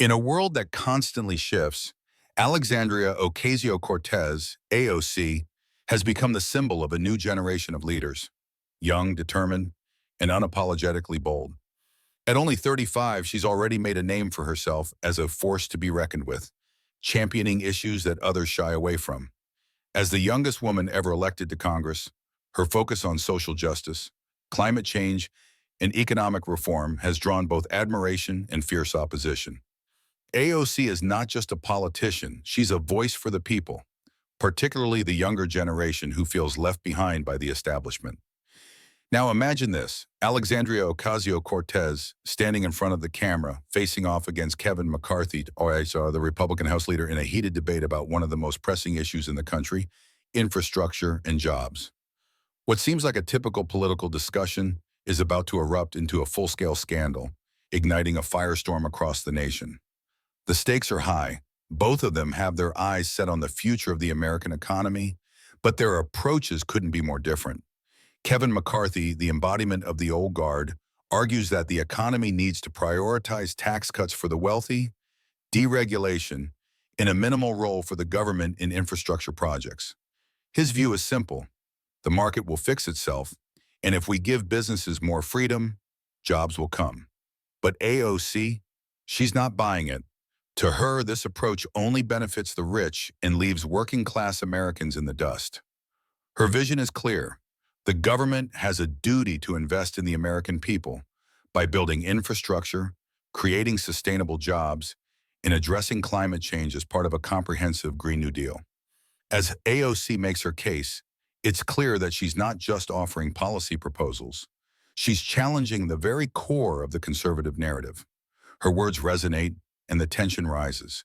In a world that constantly shifts, Alexandria Ocasio-Cortez, AOC, has become the symbol of a new generation of leaders, young, determined, and unapologetically bold. At only 35, she's already made a name for herself as a force to be reckoned with, championing issues that others shy away from. As the youngest woman ever elected to Congress, her focus on social justice, climate change, and economic reform has drawn both admiration and fierce opposition. AOC is not just a politician, she's a voice for the people, particularly the younger generation who feels left behind by the establishment. Now imagine this, Alexandria Ocasio-Cortez standing in front of the camera, facing off against Kevin McCarthy, the Republican House leader, in a heated debate about one of the most pressing issues in the country, infrastructure and jobs. What seems like a typical political discussion is about to erupt into a full-scale scandal, igniting a firestorm across the nation. The stakes are high. Both of them have their eyes set on the future of the American economy, but their approaches couldn't be more different. Kevin McCarthy, the embodiment of the old guard, argues that the economy needs to prioritize tax cuts for the wealthy, deregulation, and a minimal role for the government in infrastructure projects. His view is simple. The market will fix itself, and if we give businesses more freedom, jobs will come. But AOC, she's not buying it. To her, this approach only benefits the rich and leaves working-class Americans in the dust. Her vision is clear. The government has a duty to invest in the American people by building infrastructure, creating sustainable jobs, and addressing climate change as part of a comprehensive Green New Deal. As AOC makes her case, it's clear that she's not just offering policy proposals. She's challenging the very core of the conservative narrative. Her words resonate, and the tension rises.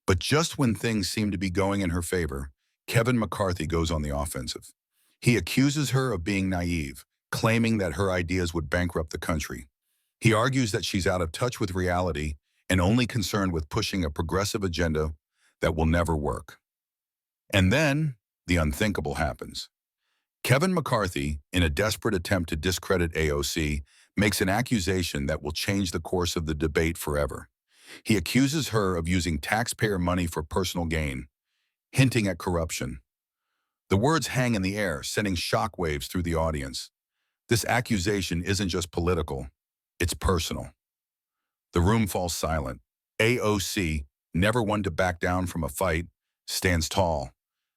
But just when things seem to be going in her favor, Kevin McCarthy goes on the offensive. He accuses her of being naive, claiming that her ideas would bankrupt the country. He argues that she's out of touch with reality and only concerned with pushing a progressive agenda that will never work. And then, the unthinkable happens. Kevin McCarthy, in a desperate attempt to discredit AOC, makes an accusation that will change the course of the debate forever. He accuses her of using taxpayer money for personal gain, hinting at corruption. The words hang in the air, sending shockwaves through the audience. This accusation isn't just political, it's personal. The room falls silent. AOC, never one to back down from a fight, stands tall.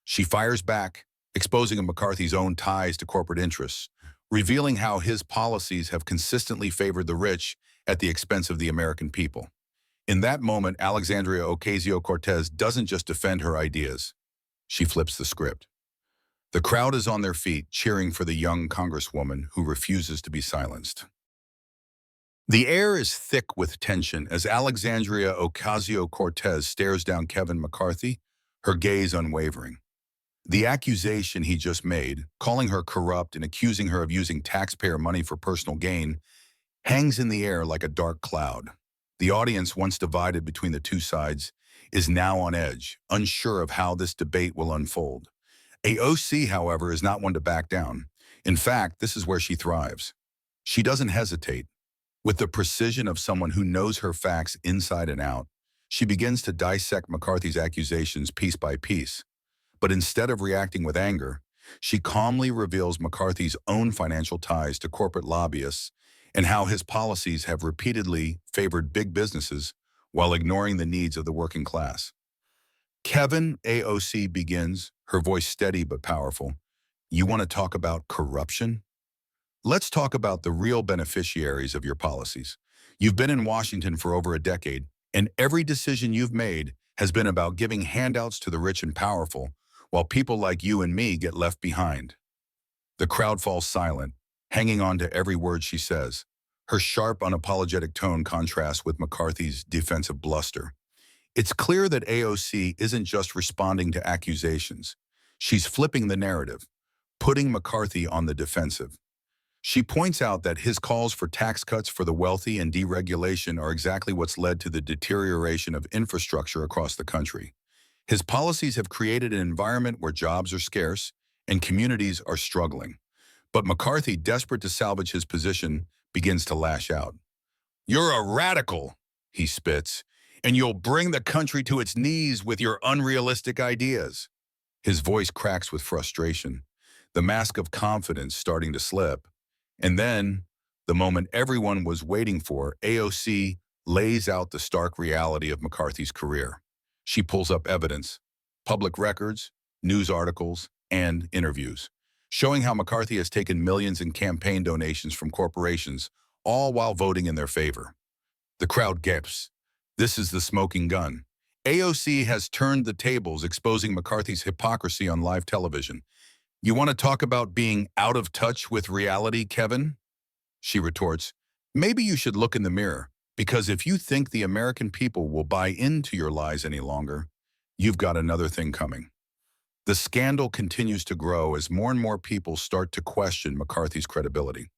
She fires back, exposing McCarthy's own ties to corporate interests, revealing how his policies have consistently favored the rich at the expense of the American people. In that moment, Alexandria Ocasio-Cortez doesn't just defend her ideas. She flips the script. The crowd is on their feet, cheering for the young congresswoman who refuses to be silenced. The air is thick with tension as Alexandria Ocasio-Cortez stares down Kevin McCarthy, her gaze unwavering. The accusation he just made, calling her corrupt and accusing her of using taxpayer money for personal gain, hangs in the air like a dark cloud. The audience, once divided between the two sides, is now on edge, unsure of how this debate will unfold. AOC, however, is not one to back down. In fact, this is where she thrives. She doesn't hesitate. With the precision of someone who knows her facts inside and out, she begins to dissect McCarthy's accusations piece by piece. But instead of reacting with anger, she calmly reveals McCarthy's own financial ties to corporate lobbyists and how his policies have repeatedly favored big businesses while ignoring the needs of the working class. Kevin, AOC begins, her voice steady but powerful. You want to talk about corruption? Let's talk about the real beneficiaries of your policies. You've been in Washington for over a decade, and every decision you've made has been about giving handouts to the rich and powerful, while people like you and me get left behind. The crowd falls silent, hanging on to every word she says. Her sharp, unapologetic tone contrasts with McCarthy's defensive bluster. It's clear that AOC isn't just responding to accusations. She's flipping the narrative, putting McCarthy on the defensive. She points out that his calls for tax cuts for the wealthy and deregulation are exactly what's led to the deterioration of infrastructure across the country. His policies have created an environment where jobs are scarce and communities are struggling. But McCarthy, desperate to salvage his position, begins to lash out. "You're a radical," he spits, and you'll bring the country to its knees with your unrealistic ideas. His voice cracks with frustration, the mask of confidence starting to slip. And then, the moment everyone was waiting for, AOC lays out the stark reality of McCarthy's career. She pulls up evidence, public records, news articles, and interviews, showing how McCarthy has taken millions in campaign donations from corporations, all while voting in their favor. The crowd gasps. This is the smoking gun. AOC has turned the tables, exposing McCarthy's hypocrisy on live television. You want to talk about being out of touch with reality, Kevin? She retorts, maybe you should look in the mirror, because if you think the American people will buy into your lies any longer, you've got another thing coming. The scandal continues to grow as more and more people start to question McCarthy's credibility.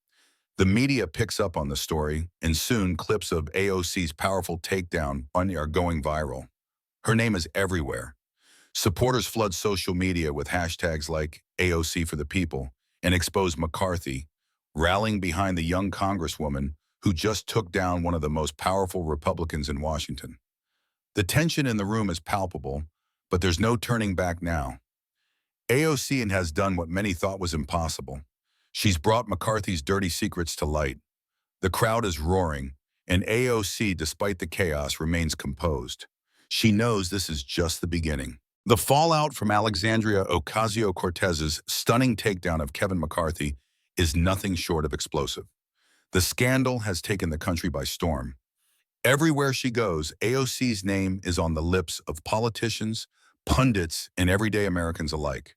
The media picks up on the story, and soon clips of AOC's powerful takedown are going viral. Her name is everywhere. Supporters flood social media with hashtags like AOC for the people and expose McCarthy, rallying behind the young congresswoman who just took down one of the most powerful Republicans in Washington. The tension in the room is palpable, but there's no turning back now. AOC has done what many thought was impossible. She's brought McCarthy's dirty secrets to light. The crowd is roaring, and AOC, despite the chaos, remains composed. She knows this is just the beginning. The fallout from Alexandria Ocasio-Cortez's stunning takedown of Kevin McCarthy is nothing short of explosive. The scandal has taken the country by storm. Everywhere she goes, AOC's name is on the lips of politicians, pundits, and everyday Americans alike.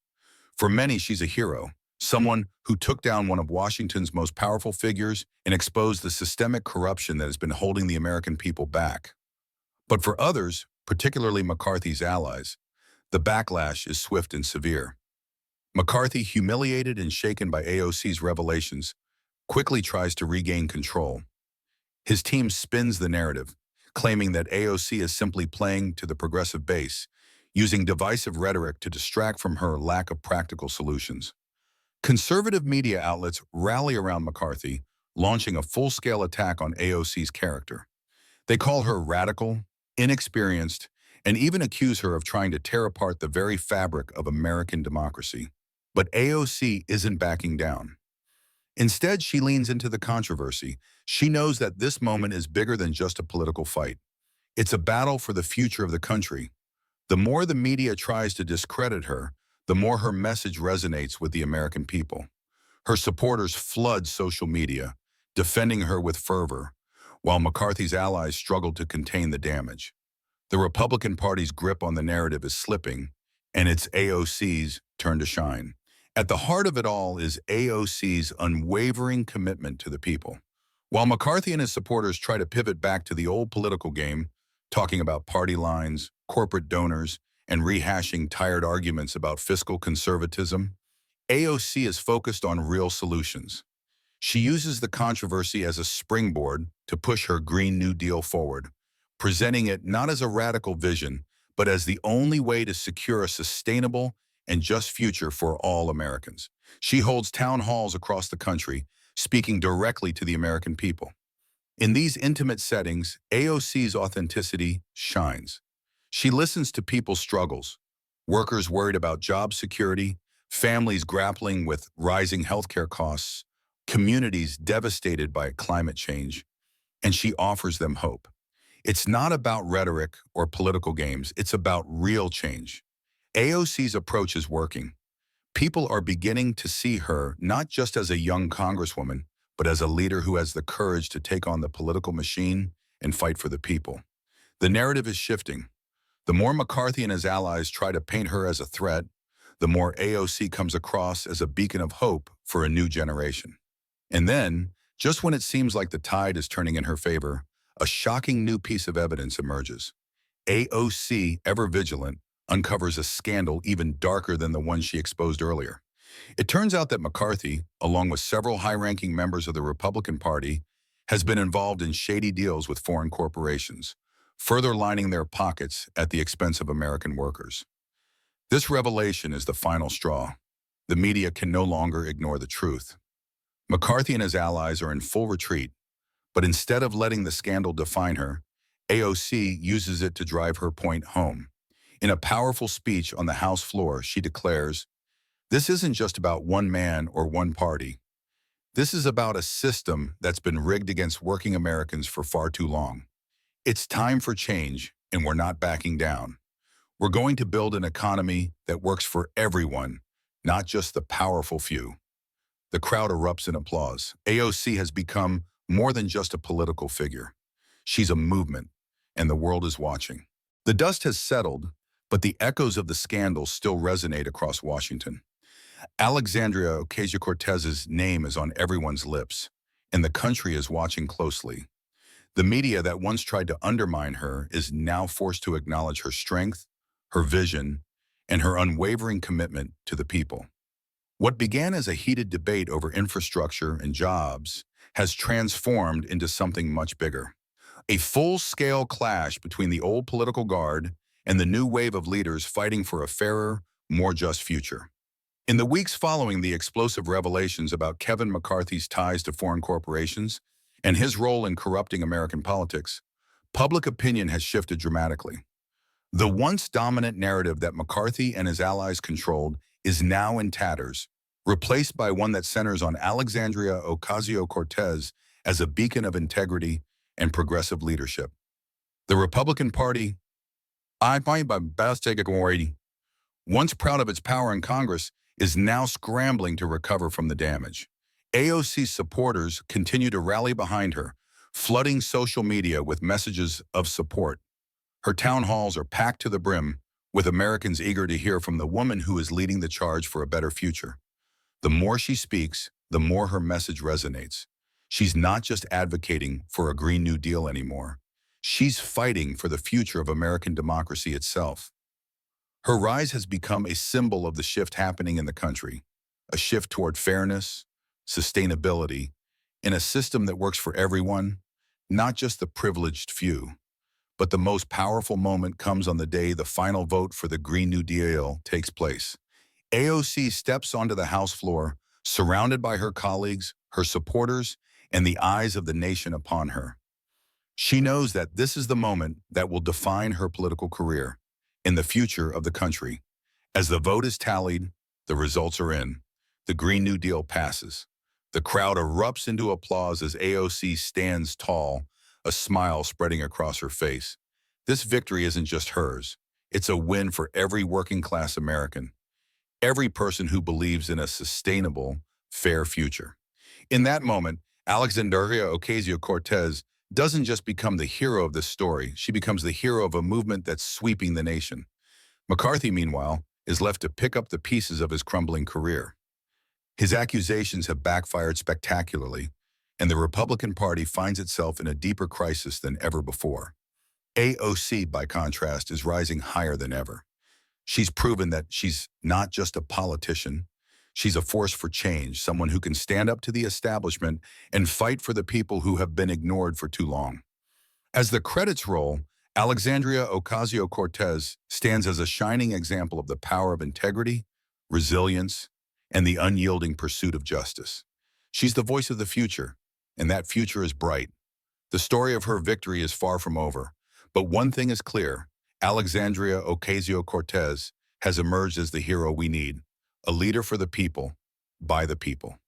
For many, she's a hero, someone who took down one of Washington's most powerful figures and exposed the systemic corruption that has been holding the American people back. But for others, particularly McCarthy's allies, the backlash is swift and severe. McCarthy, humiliated and shaken by AOC's revelations, quickly tries to regain control. His team spins the narrative, claiming that AOC is simply playing to the progressive base, using divisive rhetoric to distract from her lack of practical solutions. Conservative media outlets rally around McCarthy, launching a full-scale attack on AOC's character. They call her radical, inexperienced, and even accuse her of trying to tear apart the very fabric of American democracy. But AOC isn't backing down. Instead, she leans into the controversy. She knows that this moment is bigger than just a political fight. It's a battle for the future of the country. The more the media tries to discredit her, the more her message resonates with the American people. Her supporters flood social media, defending her with fervor, while McCarthy's allies struggle to contain the damage. The Republican Party's grip on the narrative is slipping, and it's AOC's turn to shine. At the heart of it all is AOC's unwavering commitment to the people. While McCarthy and his supporters try to pivot back to the old political game, talking about party lines, corporate donors, and rehashing tired arguments about fiscal conservatism, AOC is focused on real solutions. She uses the controversy as a springboard to push her Green New Deal forward, presenting it not as a radical vision, but as the only way to secure a sustainable and just future for all Americans. She holds town halls across the country, speaking directly to the American people. In these intimate settings, AOC's authenticity shines. She listens to people's struggles, workers worried about job security, families grappling with rising healthcare costs, communities devastated by climate change, and she offers them hope. It's not about rhetoric or political games, it's about real change. AOC's approach is working. People are beginning to see her not just as a young congresswoman, but as a leader who has the courage to take on the political machine and fight for the people. The narrative is shifting. The more McCarthy and his allies try to paint her as a threat, the more AOC comes across as a beacon of hope for a new generation. And then, just when it seems like the tide is turning in her favor, a shocking new piece of evidence emerges. AOC, ever vigilant, uncovers a scandal even darker than the one she exposed earlier. It turns out that McCarthy, along with several high-ranking members of the Republican Party, has been involved in shady deals with foreign corporations, further lining their pockets at the expense of American workers. This revelation is the final straw. The media can no longer ignore the truth. McCarthy and his allies are in full retreat, but instead of letting the scandal define her, AOC uses it to drive her point home. In a powerful speech on the House floor, she declares, "This isn't just about one man or one party. This is about a system that's been rigged against working Americans for far too long. It's time for change, and we're not backing down. We're going to build an economy that works for everyone, not just the powerful few." The crowd erupts in applause. AOC has become more than just a political figure. She's a movement, and the world is watching. The dust has settled, but the echoes of the scandal still resonate across Washington. Alexandria Ocasio-Cortez's name is on everyone's lips, and the country is watching closely. The media that once tried to undermine her is now forced to acknowledge her strength, her vision, and her unwavering commitment to the people. What began as a heated debate over infrastructure and jobs has transformed into something much bigger. A full-scale clash between the old political guard and the new wave of leaders fighting for a fairer, more just future. In the weeks following the explosive revelations about Kevin McCarthy's ties to foreign corporations and his role in corrupting American politics, public opinion has shifted dramatically. The once dominant narrative that McCarthy and his allies controlled is now in tatters, replaced by one that centers on Alexandria Ocasio-Cortez as a beacon of integrity and progressive leadership. The Republican Party, once proud of its power in Congress, is now scrambling to recover from the damage. AOC's supporters continue to rally behind her, flooding social media with messages of support. Her town halls are packed to the brim, with Americans eager to hear from the woman who is leading the charge for a better future. The more she speaks, the more her message resonates. She's not just advocating for a Green New Deal anymore. She's fighting for the future of American democracy itself. Her rise has become a symbol of the shift happening in the country, a shift toward fairness, sustainability, and a system that works for everyone, not just the privileged few. But the most powerful moment comes on the day the final vote for the Green New Deal takes place. AOC steps onto the House floor, surrounded by her colleagues, her supporters, and the eyes of the nation upon her. She knows that this is the moment that will define her political career and the future of the country. As the vote is tallied, the results are in. The Green New Deal passes. The crowd erupts into applause as AOC stands tall, a smile spreading across her face. This victory isn't just hers. It's a win for every working-class American, every person who believes in a sustainable, fair future. In that moment, Alexandria Ocasio-Cortez doesn't just become the hero of this story, she becomes the hero of a movement that's sweeping the nation. McCarthy, meanwhile, is left to pick up the pieces of his crumbling career. His accusations have backfired spectacularly, and the Republican Party finds itself in a deeper crisis than ever before. AOC, by contrast, is rising higher than ever. She's proven that she's not just a politician. She's a force for change, someone who can stand up to the establishment and fight for the people who have been ignored for too long. As the credits roll, Alexandria Ocasio-Cortez stands as a shining example of the power of integrity, resilience, and the unyielding pursuit of justice. She's the voice of the future, and that future is bright. The story of her victory is far from over, but one thing is clear: Alexandria Ocasio-Cortez has emerged as the hero we need, a leader for the people, by the people.